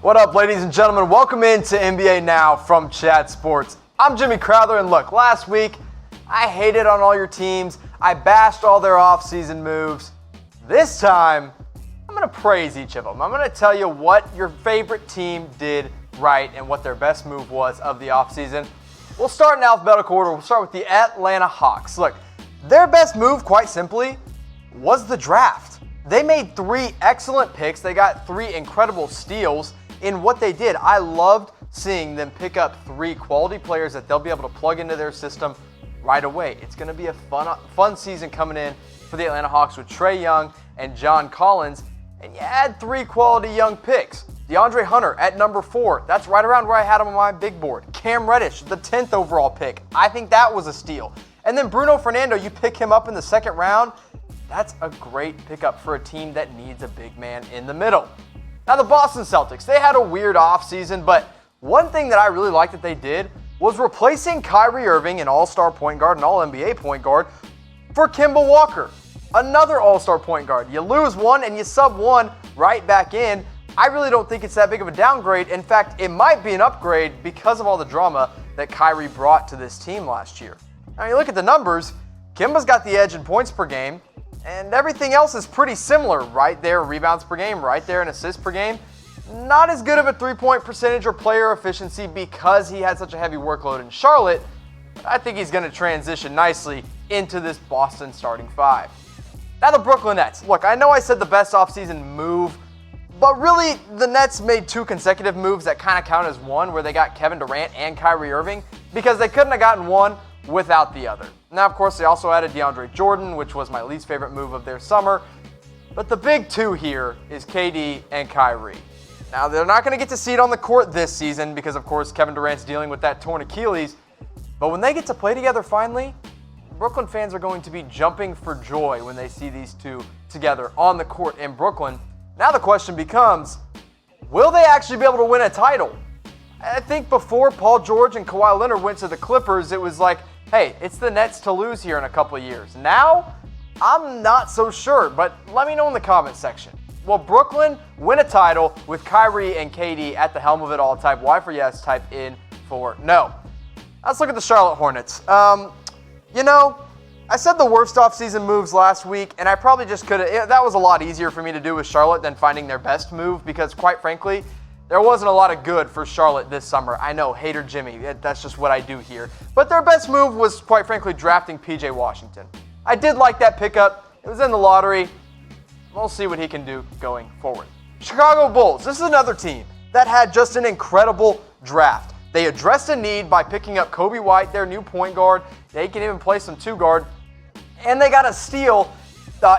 What up, ladies and gentlemen? Welcome into NBA Now from Chat Sports. I'm Jimmy Crowther, and look, last week, I hated on all your teams. I bashed all their offseason moves. This time, I'm going to praise each of them. I'm going to tell you what your favorite team did right and what their best move was of the offseason. We'll start in alphabetical order. We'll start with the Atlanta Hawks. Look, their best move, quite simply, was the draft. They made 3 excellent picks. They got 3 incredible steals in what they did. I loved seeing them pick up 3 quality players that they'll be able to plug into their system right away. It's going to be a fun season coming in for the Atlanta Hawks with Trae Young and John Collins. And you add 3 quality young picks. DeAndre Hunter at number 4. That's right around where I had him on my big board. Cam Reddish, the 10th overall pick. I think that was a steal. And then Bruno Fernando, you pick him up in the 2nd round. That's a great pickup for a team that needs a big man in the middle. Now, the Boston Celtics, they had a weird offseason, but one thing that I really liked that they did was replacing Kyrie Irving, an all-star point guard, an all-NBA point guard, for Kemba Walker, another all-star point guard. You lose one and you sub one right back in. I really don't think it's that big of a downgrade. In fact, it might be an upgrade because of all the drama that Kyrie brought to this team last year. Now, you look at the numbers, Kemba's got the edge in points per game, and everything else is pretty similar. Right there, rebounds per game, right there, and assists per game. Not as good of a three-point percentage or player efficiency because he had such a heavy workload in Charlotte. But I think he's going to transition nicely into this Boston starting 5. Now, the Brooklyn Nets. Look, I know I said the best offseason move, but really the Nets made 2 consecutive moves that kind of count as one, where they got Kevin Durant and Kyrie Irving, because they couldn't have gotten one without the other. Now, of course, they also added DeAndre Jordan, which was my least favorite move of their summer. But the big 2 here is KD and Kyrie. Now, they're not going to get to see it on the court this season because, of course, Kevin Durant's dealing with that torn Achilles. But when they get to play together finally, Brooklyn fans are going to be jumping for joy when they see these 2 together on the court in Brooklyn. Now the question becomes, will they actually be able to win a title? I think before Paul George and Kawhi Leonard went to the Clippers, it was like, hey, it's the Nets to lose here in a couple of years. Now, I'm not so sure, but let me know in the comments section. Will Brooklyn win a title with Kyrie and KD at the helm of it all? Type Y for yes, type in for no. Let's look at the Charlotte Hornets. I said the worst offseason moves last week, and I probably just could have. That was a lot easier for me to do with Charlotte than finding their best move because, quite frankly, there wasn't a lot of good for Charlotte this summer. I know, hater Jimmy, that's just what I do here. But their best move was, quite frankly, drafting P.J. Washington. I did like that pickup. It was in the lottery. We'll see what he can do going forward. Chicago Bulls. This is another team that had just an incredible draft. They addressed a need by picking up Kobe White, their new point guard. They can even play some 2-guard. And they got a steal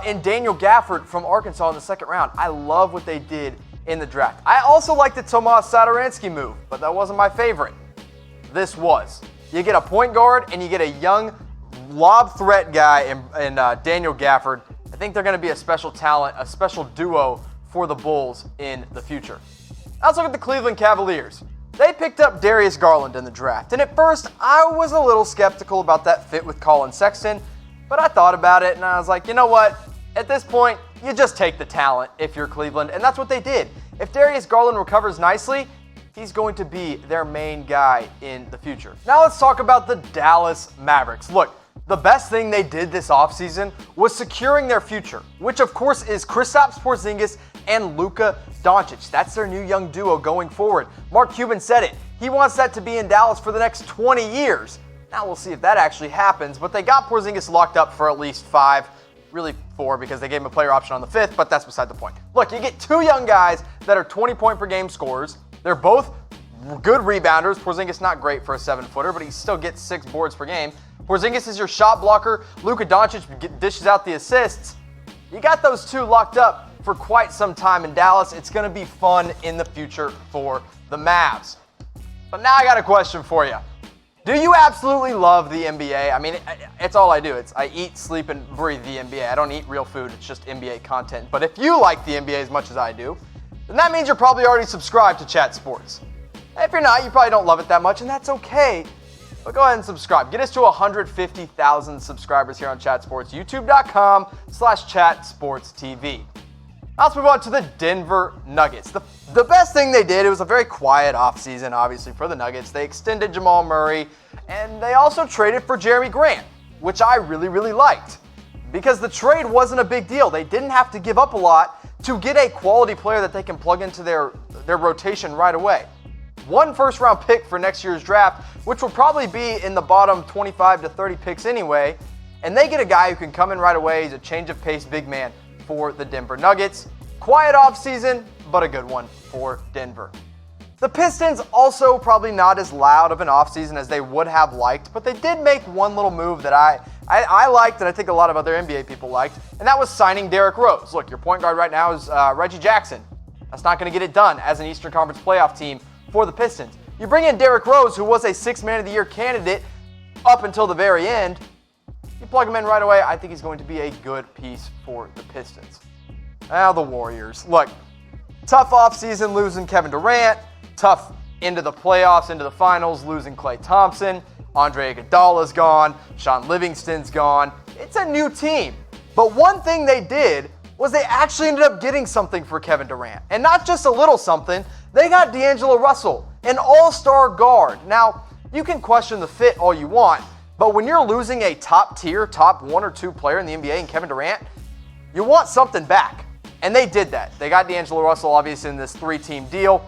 in Daniel Gafford from Arkansas in the 2nd round. I love what they did in the draft. I also like the Tomas Satoransky move, but that wasn't my favorite. This was. You get a point guard and you get a young lob threat guy in Daniel Gafford. I think they're going to be a special talent, a special duo for the Bulls in the future. Now let's look at the Cleveland Cavaliers. They picked up Darius Garland in the draft, and at first I was a little skeptical about that fit with Colin Sexton, but I thought about it and I was like, you know what? At this point, you just take the talent if you're Cleveland, and that's what they did. If Darius Garland recovers nicely, he's going to be their main guy in the future. Now let's talk about the Dallas Mavericks. Look, the best thing they did this offseason was securing their future, which of course is Kristaps Porzingis and Luka Doncic. That's their new young duo going forward. Mark Cuban said it. He wants that to be in Dallas for the next 20 years. Now we'll see if that actually happens, but they got Porzingis locked up for at least 5. Really 4 because they gave him a player option on the 5th, but that's beside the point. Look, you get 2 young guys that are 20-point-per-game scorers. They're both good rebounders. Porzingis not great for a 7-footer, but he still gets 6 boards per game. Porzingis is your shot blocker. Luka Doncic dishes out the assists. You got those 2 locked up for quite some time in Dallas. It's going to be fun in the future for the Mavs. But now I got a question for you. Do you absolutely love the NBA? I mean, it's all I do. I eat, sleep, and breathe the NBA. I don't eat real food. It's just NBA content. But if you like the NBA as much as I do, then that means you're probably already subscribed to Chat Sports. If you're not, you probably don't love it that much, and that's okay. But go ahead and subscribe. Get us to 150,000 subscribers here on Chat Sports. YouTube.com/ChatSportsTV. Now let's move on to the Denver Nuggets. The best thing they did, it was a very quiet offseason, obviously, for the Nuggets. They extended Jamal Murray, and they also traded for Jeremy Grant, which I really, really liked. Because the trade wasn't a big deal. They didn't have to give up a lot to get a quality player that they can plug into their rotation right away. 1 first-round pick for next year's draft, which will probably be in the bottom 25 to 30 picks anyway, and they get a guy who can come in right away. He's a change-of-pace big man for the Denver Nuggets. Quiet offseason, but a good one for Denver. The Pistons also probably not as loud of an offseason as they would have liked, but they did make one little move that I liked and I think a lot of other NBA people liked, and that was signing Derrick Rose. Look, your point guard right now is Reggie Jackson. That's not going to get it done as an Eastern Conference playoff team for the Pistons. You bring in Derrick Rose, who was a 6th Man of the Year candidate up until the very end. You plug him in right away, I think he's going to be a good piece for the Pistons. Now the Warriors. Look, tough offseason losing Kevin Durant, tough into the playoffs, into the finals, losing Klay Thompson. Andre Iguodala's gone, Shaun Livingston's gone. It's a new team. But one thing they did was they actually ended up getting something for Kevin Durant. And not just a little something, they got D'Angelo Russell, an all-star guard. Now, you can question the fit all you want, but when you're losing a top-tier, top 1 or 2 player in the NBA and Kevin Durant, you want something back. And they did that. They got D'Angelo Russell, obviously, in this 3-team deal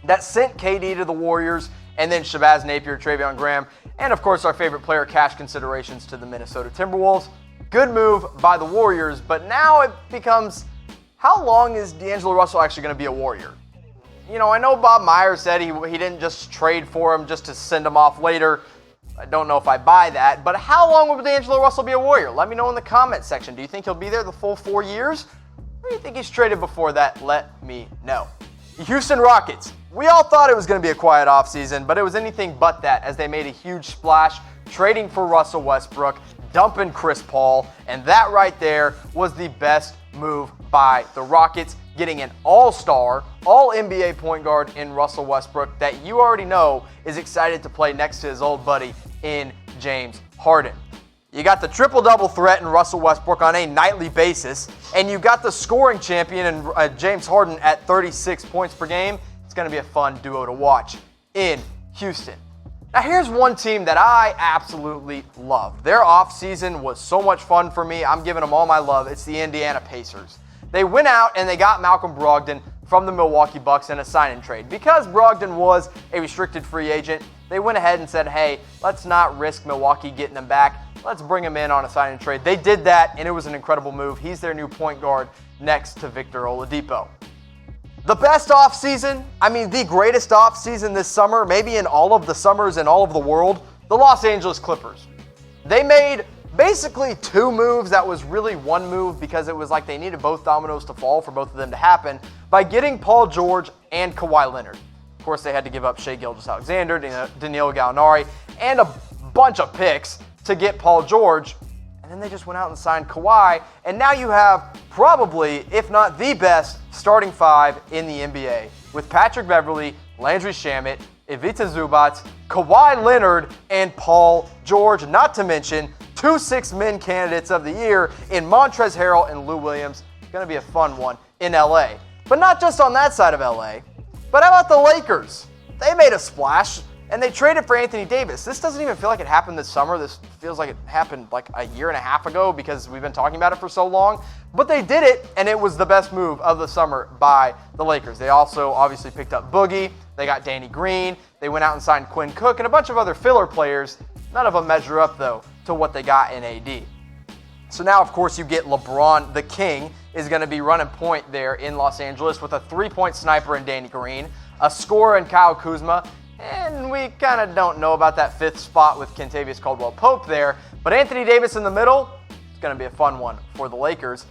that sent KD to the Warriors, and then Shabazz Napier, Travion Graham, and of course our favorite player, cash considerations to the Minnesota Timberwolves. Good move by the Warriors, but now it becomes, how long is D'Angelo Russell actually going to be a Warrior? You know, I know Bob Myers said he didn't just trade for him just to send him off later. I don't know if I buy that, but how long will D'Angelo Russell be a Warrior? Let me know in the comment section. Do you think he'll be there the full 4 years? Or do you think he's traded before that? Let me know. The Houston Rockets. We all thought it was going to be a quiet offseason, but it was anything but that as they made a huge splash, trading for Russell Westbrook, dumping Chris Paul, and that right there was the best move by the Rockets, getting an all-star, all-NBA point guard in Russell Westbrook that you already know is excited to play next to his old buddy in James Harden. You got the triple-double threat in Russell Westbrook on a nightly basis, and you got the scoring champion in James Harden at 36 points per game. It's going to be a fun duo to watch in Houston. Now here's one team that I absolutely love. Their offseason was so much fun for me. I'm giving them all my love. It's the Indiana Pacers. They went out and they got Malcolm Brogdon from the Milwaukee Bucks in a sign-and trade. Because Brogdon was a restricted free agent, they went ahead and said, hey, let's not risk Milwaukee getting him back. Let's bring him in on a sign-and trade. They did that, and it was an incredible move. He's their new point guard next to Victor Oladipo. The best offseason, the greatest offseason this summer, maybe in all of the summers in all of the world, the Los Angeles Clippers. They made basically 2 moves that was really one move because it was like they needed both dominoes to fall for both of them to happen by getting Paul George and Kawhi Leonard. Of course, they had to give up Shai Gilgeous-Alexander, Danilo Gallinari, and a bunch of picks to get Paul George. And then they just went out and signed Kawhi, and now you have probably, if not the best, starting 5 in the NBA with Patrick Beverley, Landry Shamet, Ivica Zubac, Kawhi Leonard, and Paul George, not to mention 2 six-men candidates of the year in Montrezl Harrell and Lou Williams. It's going to be a fun one in LA. But not just on that side of LA, but how about the Lakers? They made a splash, and they traded for Anthony Davis. This doesn't even feel like it happened this summer. This feels like it happened like a year and a half ago because we've been talking about it for so long. But they did it, and it was the best move of the summer by the Lakers. They also obviously picked up Boogie. They got Danny Green. They went out and signed Quinn Cook and a bunch of other filler players. None of them measure up, though, to what they got in AD. So now, of course, you get LeBron, the king, is going to be running point there in Los Angeles with a 3-point sniper in Danny Green, a scorer in Kyle Kuzma, and we kind of don't know about that 5th spot with Kentavious Caldwell-Pope there. But Anthony Davis in the middle, it's going to be a fun one for the Lakers.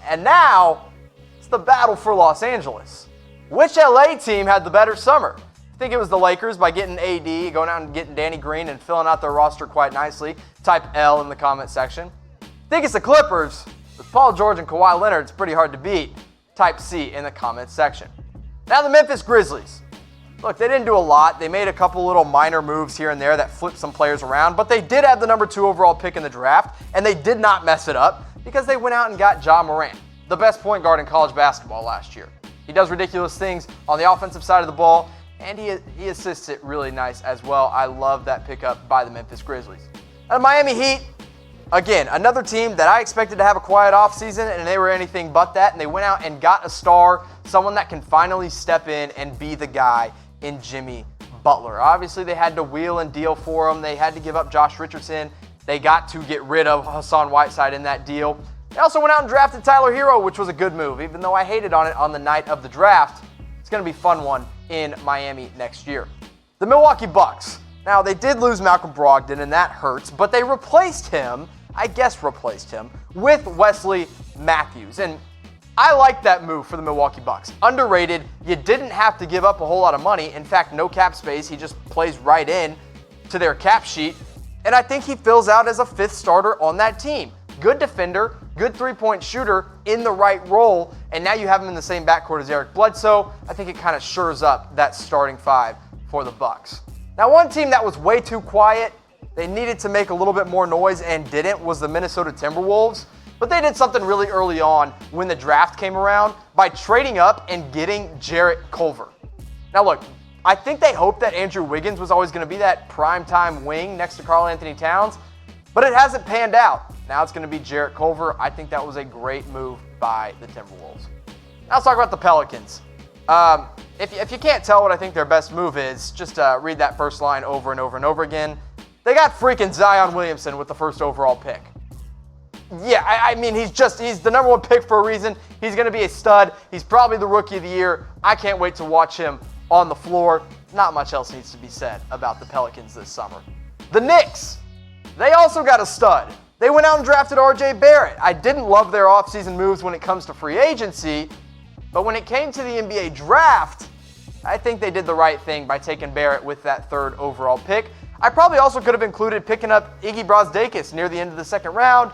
And now, it's the battle for Los Angeles. Which LA team had the better summer? I think it was the Lakers by getting AD, going out and getting Danny Green and filling out their roster quite nicely. Type L in the comment section. I think it's the Clippers. With Paul George and Kawhi Leonard, it's pretty hard to beat. Type C in the comment section. Now the Memphis Grizzlies. Look, they didn't do a lot. They made a couple little minor moves here and there that flipped some players around, but they did have the number 2 overall pick in the draft, and they did not mess it up because they went out and got Ja Morant. the best point guard in college basketball last year. He does ridiculous things on the offensive side of the ball, and he assists it really nice as well. I love that pickup by the Memphis Grizzlies. And Miami Heat, again, another team that I expected to have a quiet offseason, and they were anything but that, and they went out and got a star, someone that can finally step in and be the guy in Jimmy Butler. Obviously, they had to wheel and deal for him. They had to give up Josh Richardson. They got to get rid of Hassan Whiteside in that deal. They also went out and drafted Tyler Hero, which was a good move, even though I hated on it on the night of the draft. It's going to be a fun one in Miami next year. The Milwaukee Bucks. Now, they did lose Malcolm Brogdon, and that hurts, but they replaced him, with Wesley Matthews. And I like that move for the Milwaukee Bucks. Underrated. You didn't have to give up a whole lot of money. In fact, no cap space. He just plays right in to their cap sheet. And I think he fills out as a fifth starter on that team. Good defender, good three-point shooter in the right role, and now you have him in the same backcourt as Eric Bledsoe. I think it kind of shores up that starting five for the Bucks. Now, one team that was way too quiet, they needed to make a little bit more noise and didn't, was the Minnesota Timberwolves. But they did something really early on when the draft came around by trading up and getting Jarrett Culver. Now, look, I think they hoped that Andrew Wiggins was always going to be that primetime wing next to Karl Anthony Towns, but it hasn't panned out. Now it's going to be Jarrett Culver. I think that was a great move by the Timberwolves. Now let's talk about the Pelicans. If you can't tell what I think their best move is, just read that first line over and over and over again. They got freaking Zion Williamson with the first overall pick. Yeah, I mean, he's the number one pick for a reason. He's going to be a stud. He's probably the rookie of the year. I can't wait to watch him on the floor. Not much else needs to be said about the Pelicans this summer. The Knicks, they also got a stud. They went out and drafted R.J. Barrett. I didn't love their offseason moves when it comes to free agency, but when it came to the NBA draft, I think they did the right thing by taking Barrett with that third overall pick. I probably also could have included picking up Iggy Brasdeikis near the end of the second round,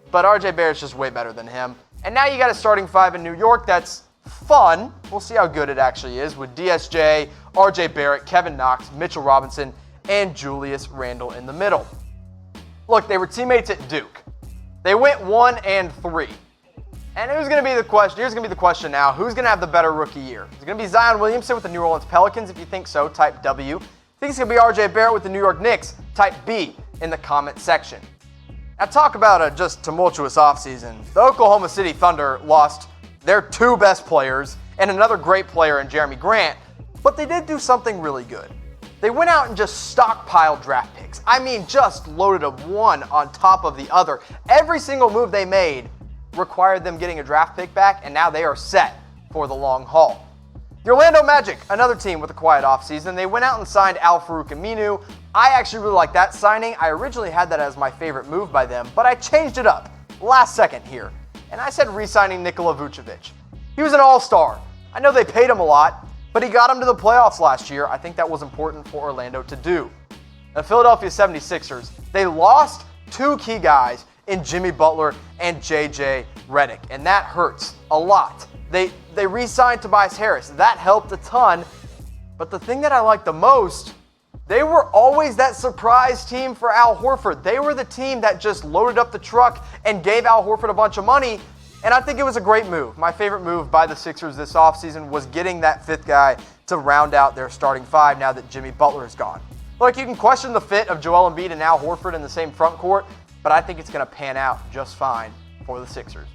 but R.J. Barrett's just way better than him. And now you got a starting five in New York that's fun. We'll see how good it actually is with DSJ, R.J. Barrett, Kevin Knox, Mitchell Robinson, and Julius Randle in the middle. Look, they were teammates at Duke. They went 1-3. And here's going to be the question now. Who's going to have the better rookie year? Is it going to be Zion Williamson with the New Orleans Pelicans? If you think so, type W. If you think it's going to be R.J. Barrett with the New York Knicks, type B in the comment section. Now talk about a just tumultuous offseason. The Oklahoma City Thunder lost their two best players and another great player in Jeremy Grant, but they did do something really good. They went out and just stockpiled draft picks. I mean, just loaded them one on top of the other. Every single move they made required them getting a draft pick back, and now they are set for the long haul. The Orlando Magic, another team with a quiet offseason, they went out and signed Al-Farouq Aminu. I actually really like that signing. I originally had that as my favorite move by them, but I changed it up last second here, and I said re-signing Nikola Vucevic. He was an all-star. I know they paid him a lot, but he got him to the playoffs last year. I think that was important for Orlando to do. The Philadelphia 76ers, they lost two key guys in Jimmy Butler and J.J. Redick, and that hurts a lot. They re-signed Tobias Harris. That helped a ton, but the thing that I like the most, they were always that surprise team for Al Horford. They were the team that just loaded up the truck and gave Al Horford a bunch of money, and I think it was a great move. My favorite move by the Sixers this offseason was getting that fifth guy to round out their starting five now that Jimmy Butler is gone. Look, you can question the fit of Joel Embiid and Al Horford in the same front court, but I think it's going to pan out just fine for the Sixers.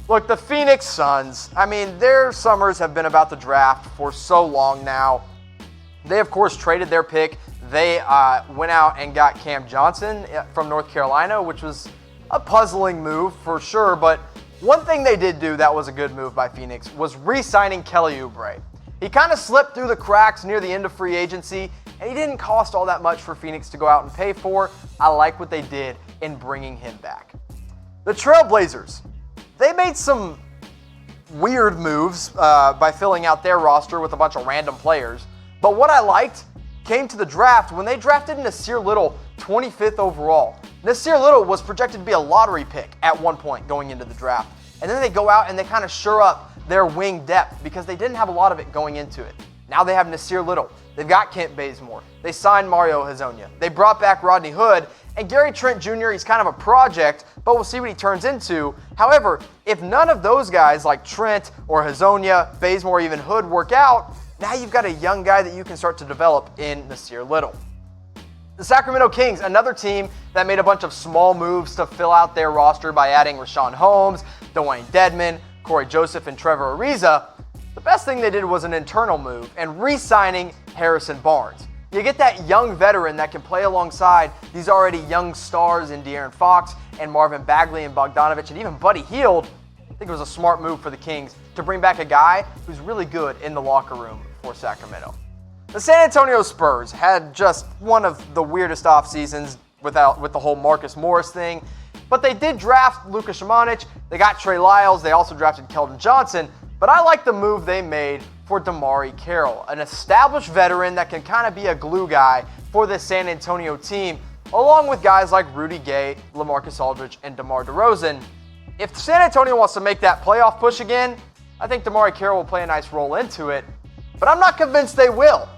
Look, the Phoenix Suns, I mean, their summers have been about the draft for so long now. They, of course, traded their pick. They went out and got Cam Johnson from North Carolina, which was a puzzling move for sure, but one thing they did do that was a good move by Phoenix was re-signing Kelly Oubre. He kind of slipped through the cracks near the end of free agency, and he didn't cost all that much for Phoenix to go out and pay for. I like what they did in bringing him back. The Trailblazers, they made some weird moves by filling out their roster with a bunch of random players, but what I liked came to the draft when they drafted Nasir Little 25th overall. Nasir Little was projected to be a lottery pick at one point going into the draft. And then they go out and they kind of shore up their wing depth because they didn't have a lot of it going into it. Now they have Nasir Little. They've got Kent Bazemore. They signed Mario Hezonja. They brought back Rodney Hood. And Gary Trent Jr., he's kind of a project, but we'll see what he turns into. However, if none of those guys like Trent or Hezonja, Bazemore, or even Hood work out, now you've got a young guy that you can start to develop in Nasir Little. The Sacramento Kings, another team that made a bunch of small moves to fill out their roster by adding Rashawn Holmes, Dwayne Dedmon, Corey Joseph, and Trevor Ariza. The best thing they did was an internal move and re-signing Harrison Barnes. You get that young veteran that can play alongside these already young stars in De'Aaron Fox and Marvin Bagley and Bogdanovich and even Buddy Hield. I think it was a smart move for the Kings to bring back a guy who's really good in the locker room for Sacramento. The San Antonio Spurs had just one of the weirdest off seasons with the whole Marcus Morris thing, but they did draft Luka Šimanić. They got Trey Lyles. They also drafted Keldon Johnson. But I like the move they made for DeMarre Carroll, an established veteran that can kind of be a glue guy for the San Antonio team, along with guys like Rudy Gay, LaMarcus Aldridge, and DeMar DeRozan. If San Antonio wants to make that playoff push again, I think DeMarre Carroll will play a nice role into it, but I'm not convinced they will.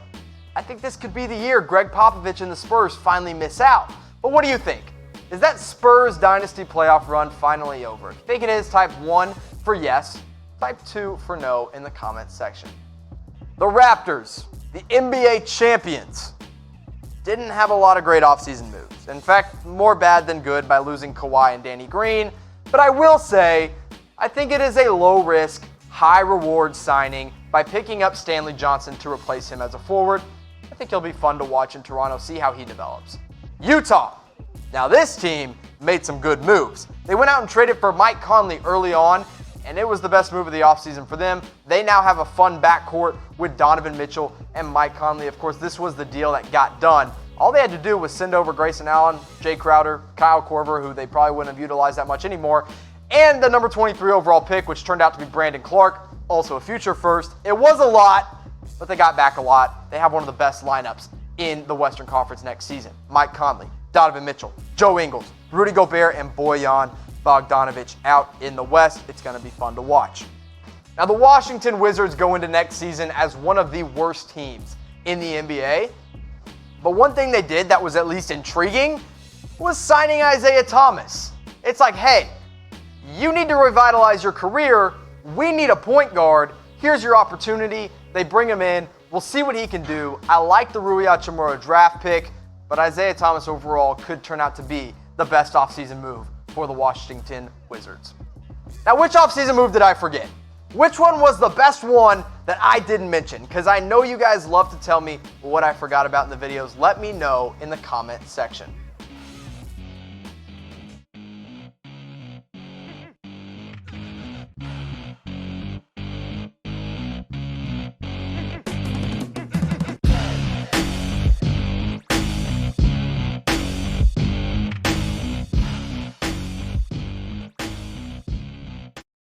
I think this could be the year Greg Popovich and the Spurs finally miss out. But what do you think? Is that Spurs dynasty playoff run finally over? If you think it is, type 1 for yes. Type 2 for no in the comments section. The Raptors, the NBA champions, didn't have a lot of great offseason moves. In fact, more bad than good by losing Kawhi and Danny Green. But I will say, I think it is a low-risk, high-reward signing by picking up Stanley Johnson to replace him as a forward. I think he'll be fun to watch in Toronto, see how he develops. Utah. Now this team made some good moves. They went out and traded for Mike Conley early on, and it was the best move of the offseason for them. They now have a fun backcourt with Donovan Mitchell and Mike Conley. Of course, this was the deal that got done. All they had to do was send over Grayson Allen, Jay Crowder, Kyle Korver, who they probably wouldn't have utilized that much anymore, and the number 23 overall pick, which turned out to be Brandon Clark, also a future first. It was a lot, but they got back a lot. They have one of the best lineups in the Western Conference next season. Mike Conley, Donovan Mitchell, Joe Ingles, Rudy Gobert, and Bojan Bogdanovich out in the West. It's going to be fun to watch. Now, the Washington Wizards go into next season as one of the worst teams in the NBA. But one thing they did that was at least intriguing was signing Isaiah Thomas. It's like, hey, you need to revitalize your career. We need a point guard. Here's your opportunity. They bring him in. We'll see what he can do. I like the Rui Hachimura draft pick, but Isaiah Thomas overall could turn out to be the best offseason move for the Washington Wizards. Now, which offseason move did I forget? Which one was the best one that I didn't mention? Because I know you guys love to tell me what I forgot about in the videos. Let me know in the comment section.